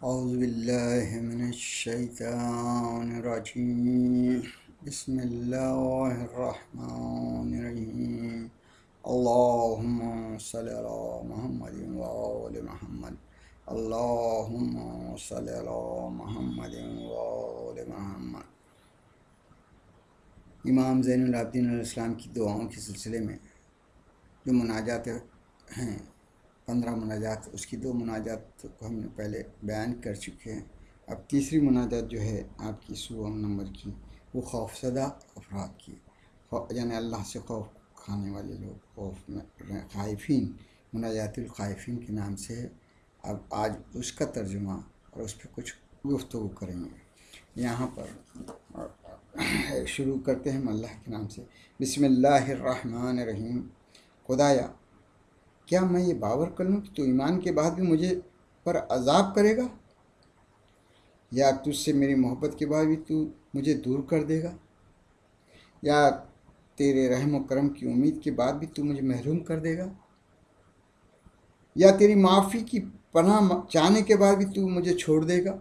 أعوذ بالله من الشيطان الرجيم بسم الله الرحمن الرحيم اللهم صل على محمد وآل محمد اللهم صل على محمد وآل محمد امام زین العابدین علیہ السلام کی دعاؤں کے سلسلے میں جو مناجات ہیں 15 مناجات، اس کی 2 مناجات کو ہم نے پہلے بیان کر چکے ہیں۔ اب تیسری مناجات جو ہے آپ کی 100 نمبر کی، وہ خوف زدہ افراد کی، یعنی اللہ سے خوف کھانے والے لوگ، خوف میں خائفین، مناجات الخائفین کے نام سے ہے۔ اب آج اس کا ترجمہ اور اس پہ کچھ گفتگو کریں گے۔ یہاں پر شروع کرتے ہیں ہم اللہ کے نام سے۔ بسم اللہ الرحمن الرحیم۔ خدایا، کیا میں یہ باور کر لوں کہ تو ایمان کے بعد بھی مجھے پر عذاب کرے گا، یا تجھ سے میری محبت کے بعد بھی تو مجھے دور کر دے گا، یا تیرے رحم و کرم کی امید کے بعد بھی تو مجھے محروم کر دے گا، یا تیری معافی کی پناہ چاہنے کے بعد بھی تو مجھے چھوڑ دے گا۔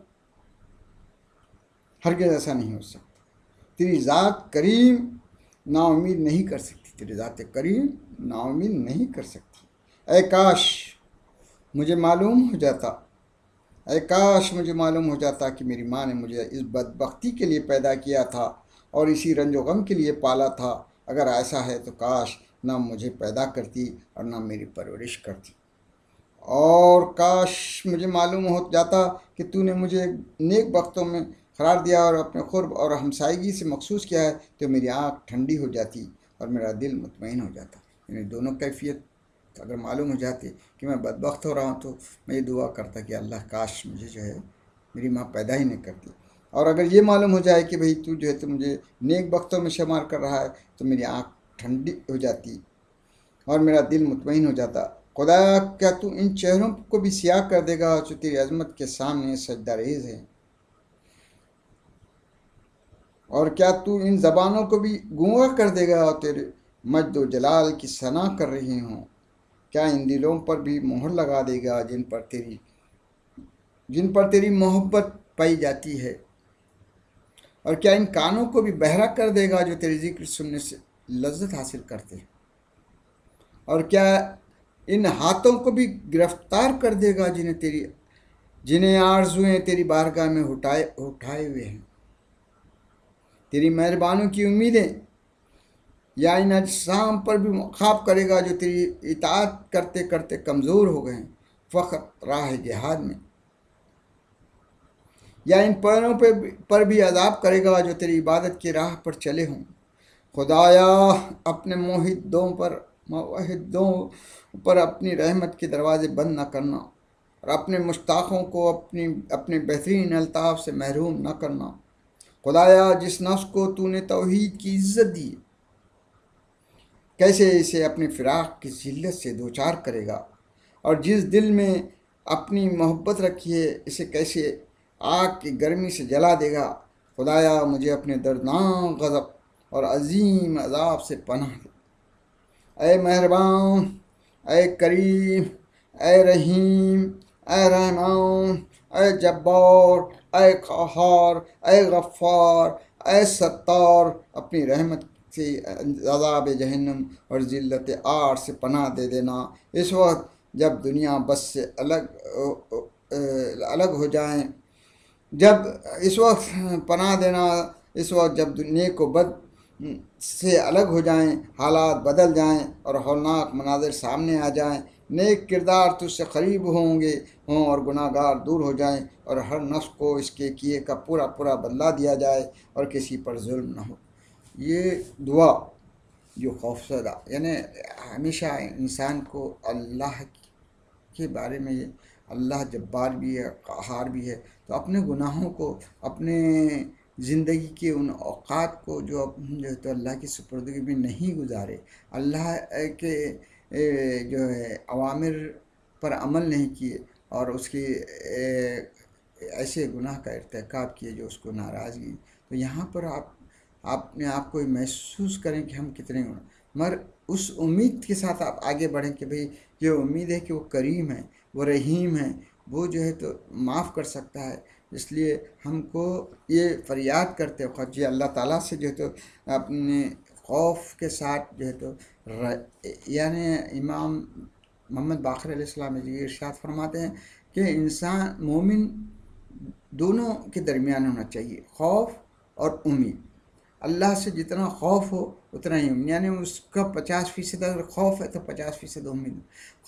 ہرگز ایسا نہیں ہو سکتا۔ تیری ذات کریم نا امید نہیں کر سکتی، تیری ذات کریم نا امید نہیں کر سکتی۔ اے کاش مجھے معلوم ہو جاتا، اے کاش مجھے معلوم ہو جاتا کہ میری ماں نے مجھے اس بدبختی کے لیے پیدا کیا تھا اور اسی رنج و غم کے لیے پالا تھا۔ اگر ایسا ہے تو کاش نہ مجھے پیدا کرتی اور نہ میری پرورش کرتی، اور کاش مجھے معلوم ہو جاتا کہ تو نے مجھے نیک بختوں میں قرار دیا اور اپنے قرب اور ہمسائیگی سے مخصوص کیا ہے، تو میری آنکھ ٹھنڈی ہو جاتی اور میرا دل مطمئن ہو جاتا۔ یعنی دونوں کیفیت اگر معلوم ہو جاتی کہ میں بدبخت ہو رہا ہوں، تو میں یہ دعا کرتا کہ اللہ کاش مجھے جو ہے میری ماں پیدا ہی نہیں کرتی، اور اگر یہ معلوم ہو جائے کہ بھئی تو جو ہے تو مجھے نیک بختوں میں شمار کر رہا ہے، تو میری آنکھ ٹھنڈی ہو جاتی اور میرا دل مطمئن ہو جاتا۔ خدا، کیا تو ان چہروں کو بھی سیاہ کر دے گا جو تیری عظمت کے سامنے سجدہ ریز ہیں، اور کیا تو ان زبانوں کو بھی گونگا کر دے گا اور تیرے مجد و جلال کی ثنا کر رہی ہوں؟ کیا ان دلوں پر بھی مہر لگا دے گا جن پر تیری محبت پائی جاتی ہے؟ اور کیا ان کانوں کو بھی بہرا کر دے گا جو تیری ذکر سننے سے لذت حاصل کرتے ہیں؟ اور کیا ان ہاتھوں کو بھی گرفتار کر دے گا جنہیں آرزویں تیری بارگاہ میں اٹھائے ہوئے ہیں؟ تیری مہربانیوں کی امیدیں یا ان اجسام پر بھی خواب کرے گا جو تیری اطاعت کرتے کرتے کمزور ہو گئے ہیں فقط راہ جہاد میں؟ یا ان پیروں پر بھی عذاب کرے گا جو تیری عبادت کی راہ پر چلے ہوں؟ خدایا، اپنے موحدوں پر اپنی رحمت کے دروازے بند نہ کرنا، اور اپنے مشتاقوں کو اپنے بہترین الطاف سے محروم نہ کرنا۔ خدایا، جس نفس کو تو نے توحید کی عزت دی، کیسے اسے اپنی فراق کی ذلت سے دوچار کرے گا، اور جس دل میں اپنی محبت رکھی ہے اسے کیسے آگ کی گرمی سے جلا دے گا۔ خدایا، مجھے اپنے دردناک غضب اور عظیم عذاب سے پناہ دے۔ اے مہربان، اے کریم، اے رحیم، اے رحمان، اے جبار، اے قہار، اے غفار، اے ستار، اپنی رحمت سے عذاب جہنم اور ذلت آر سے پناہ دے دینا اس وقت جب دنیا بس سے الگ ہو جائیں، اس وقت پناہ دینا اس وقت جب نیک و بد سے الگ ہو جائیں، حالات بدل جائیں اور ہولناک مناظر سامنے آ جائیں، نیک کردار تجھ سے قریب ہوں اور گناہ گار دور ہو جائیں، اور ہر نفس کو اس کے کیے کا پورا بدلہ دیا جائے اور کسی پر ظلم نہ ہو۔ یہ دعا جو خوفزدہ، یعنی ہمیشہ انسان کو اللہ کے بارے میں، یہ اللہ جبار بھی ہے، قہار بھی ہے، تو اپنے گناہوں کو، اپنے زندگی کے ان اوقات کو جو ہے تو اللہ کی سپردگی میں نہیں گزارے، اللہ کے جو ہے اوامر پر عمل نہیں کیے اور اس کی ایسے گناہ کا ارتکاب کیے جو اس کو ناراضگی، تو یہاں پر آپ اپنے آپ کو محسوس کریں کہ ہم کتنے مگر اس امید کے ساتھ آپ آگے بڑھیں کہ بھئی یہ امید ہے کہ وہ کریم ہے، وہ رحیم ہے، وہ جو ہے تو معاف کر سکتا ہے۔ اس لیے ہم کو یہ فریاد کرتے وقت جی اللہ تعالیٰ سے جو ہے تو اپنے خوف کے ساتھ جو ہے تو یعنی امام محمد باقر علیہ السلام جی ارشاد فرماتے ہیں کہ انسان مومن دونوں کے درمیان ہونا چاہیے، خوف اور امید۔ اللہ سے جتنا خوف ہو اتنا ہی امید، یعنی اس کا 50% اگر خوف ہے تو 50% امید۔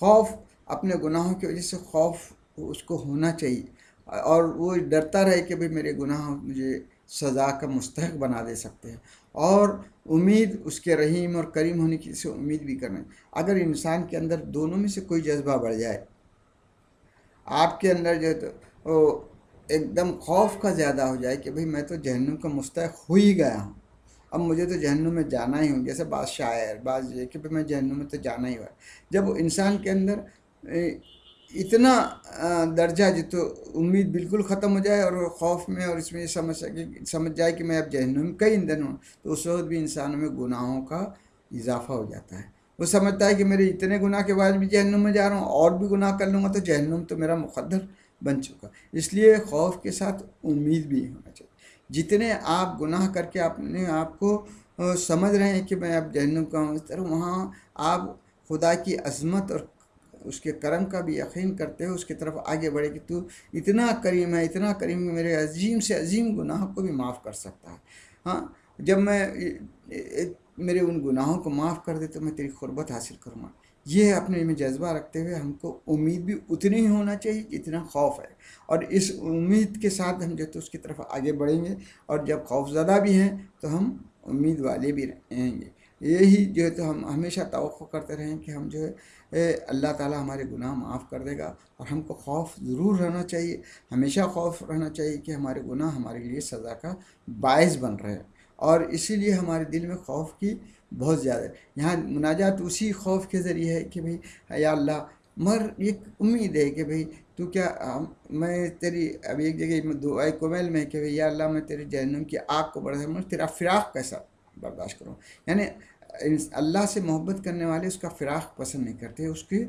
خوف اپنے گناہوں کی وجہ سے خوف اس کو ہونا چاہیے، اور وہ ڈرتا رہے کہ بھئی میرے گناہ مجھے سزا کا مستحق بنا دے سکتے ہیں، اور امید اس کے رحیم اور کریم ہونے کی سے امید بھی کرنا ہے۔ اگر انسان کے اندر دونوں میں سے کوئی جذبہ بڑھ جائے، آپ کے اندر جو ہے تو وہ ایک دم خوف کا زیادہ ہو جائے کہ بھئی میں تو جہنم کا مستحق ہو ہی گیا ہوں، اب مجھے تو جہنم میں جانا ہی ہوں، جیسے بعض شاعر بعض یہ کہ میں جہنم میں تو جانا ہی ہوا۔ جب انسان کے اندر اتنا درجہ جو تو امید بالکل ختم ہو جائے، اور خوف میں اور اس میں سمجھ جائے کہ میں اب جہنم کا ہی ایندھن ہوں، تو اس وقت بھی انسانوں میں گناہوں کا اضافہ ہو جاتا ہے۔ وہ سمجھتا ہے کہ میرے اتنے گناہ کے بعد بھی جہنم میں جا رہا ہوں، اور بھی گناہ کر لوں گا تو جہنم تو میرا مقدر بن چکا۔ اس لیے خوف کے ساتھ امید بھی ہونا چاہیے۔ جتنے آپ گناہ کر کے اپنے آپ کو سمجھ رہے ہیں کہ میں اب جہنم کا ہوں، اس طرح وہاں آپ خدا کی عظمت اور اس کے کرم کا بھی یقین کرتے ہو، اس کی طرف آگے بڑھے کہ تو اتنا کریم ہے، اتنا کریم ہے، میرے عظیم سے عظیم گناہ کو بھی معاف کر سکتا ہے۔ ہاں، جب میں میرے ان گناہوں کو معاف کر دے تو میں تیری قربت حاصل کروں گا۔ یہ اپنے میں جذبہ رکھتے ہوئے ہم کو امید بھی اتنی ہی ہونا چاہیے جتنا خوف ہے، اور اس امید کے ساتھ ہم جو ہے تو اس کی طرف آگے بڑھیں گے، اور جب خوف زدہ بھی ہیں تو ہم امید والے بھی رہیں گے۔ یہی جو ہے تو ہم ہمیشہ توقع کرتے رہیں کہ ہم جو ہے اللہ تعالیٰ ہمارے گناہ معاف کر دے گا، اور ہم کو خوف ضرور رہنا چاہیے، ہمیشہ خوف رہنا چاہیے کہ ہمارے گناہ ہمارے لیے سزا کا باعث بن رہے ہیں، اور اسی لیے ہمارے دل میں خوف کی بہت زیادہ ہے۔ یہاں مناجات اسی خوف کے ذریعے ہے کہ بھئی یا اللہ، مگر ایک امید ہے کہ بھئی تو کیا میں تیری اب ایک جگہ دعائے کومیل میں کہ بھئی یا اللہ میں تیری جہنم کی آگ کو برداشت کروں، تیرا فراق کیسا برداشت کروں؟ یعنی اللہ سے محبت کرنے والے اس کا فراق پسند نہیں کرتے، اس کی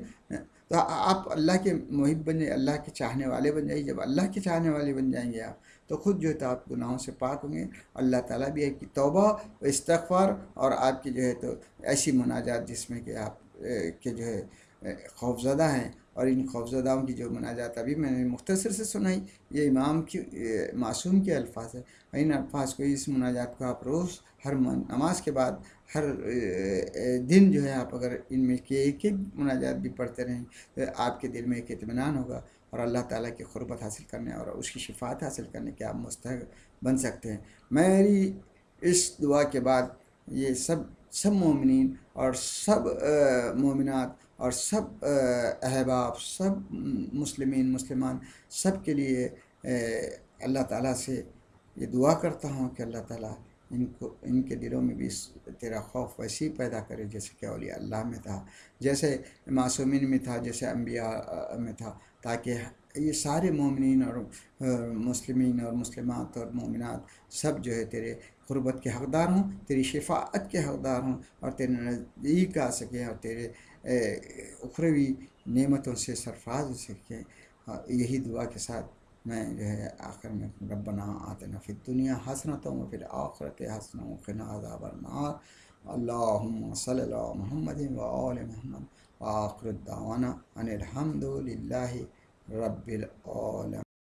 تو آپ اللہ کے محب بن جائیں، اللہ کے چاہنے والے بن جائیں۔ جب اللہ کے چاہنے والے بن جائیں گے آپ، تو خود جو ہے تو آپ گناہوں سے پاک ہوں گے، اللہ تعالیٰ بھی آپ کی توبہ و استغفار اور آپ کی جو ہے تو ایسی مناجات جس میں کہ آپ کے جو ہے خوفزدہ ہیں، اور ان خوفزداؤں کی جو مناجات ابھی میں نے مختصر سے سنائی، یہ امام کی معصوم کے الفاظ ہے، ان الفاظ کو، اس مناجات کو آپ روز ہر نماز کے بعد ہر دن جو ہے آپ اگر ان میں کے ایک ایک مناجات بھی پڑھتے رہیں تو آپ کے دل میں ایک اطمینان ہوگا، اور اللہ تعالیٰ کی قربت حاصل کرنے اور اس کی شفاعت حاصل کرنے کے آپ مستحق بن سکتے ہیں۔ میری اس دعا کے بعد یہ سب مومنین اور سب مومنات اور سب احباب، سب مسلمین مسلمان، سب کے لیے اللہ تعالیٰ سے یہ دعا کرتا ہوں کہ اللہ تعالیٰ ان کے دلوں میں بھی تیرا خوف ویسے پیدا کرے جیسے کہ اولیاء اللہ میں تھا، جیسے معصومین میں تھا، جیسے انبیاء میں تھا، تاکہ یہ سارے مومنین اور مسلمین اور مسلمات اور مومنات سب جو ہے تیرے قربت کے حقدار ہوں، تیری شفاعت کے حقدار ہوں، اور تیرے نزدیک آ سکیں، اور تیرے اخروی نعمتوں سے سرفراز ہو سکیں۔ یہی دعا کے ساتھ میں جو ہے آخر میں ربنا آتنا فی الدنیا حسنۃ وفی الآخرۃ حسنۃ وقنا عذاب النار، اللہم صلی علی محمد وآل محمد، وآخر دعوانا ان الحمد للہ رب العالمین۔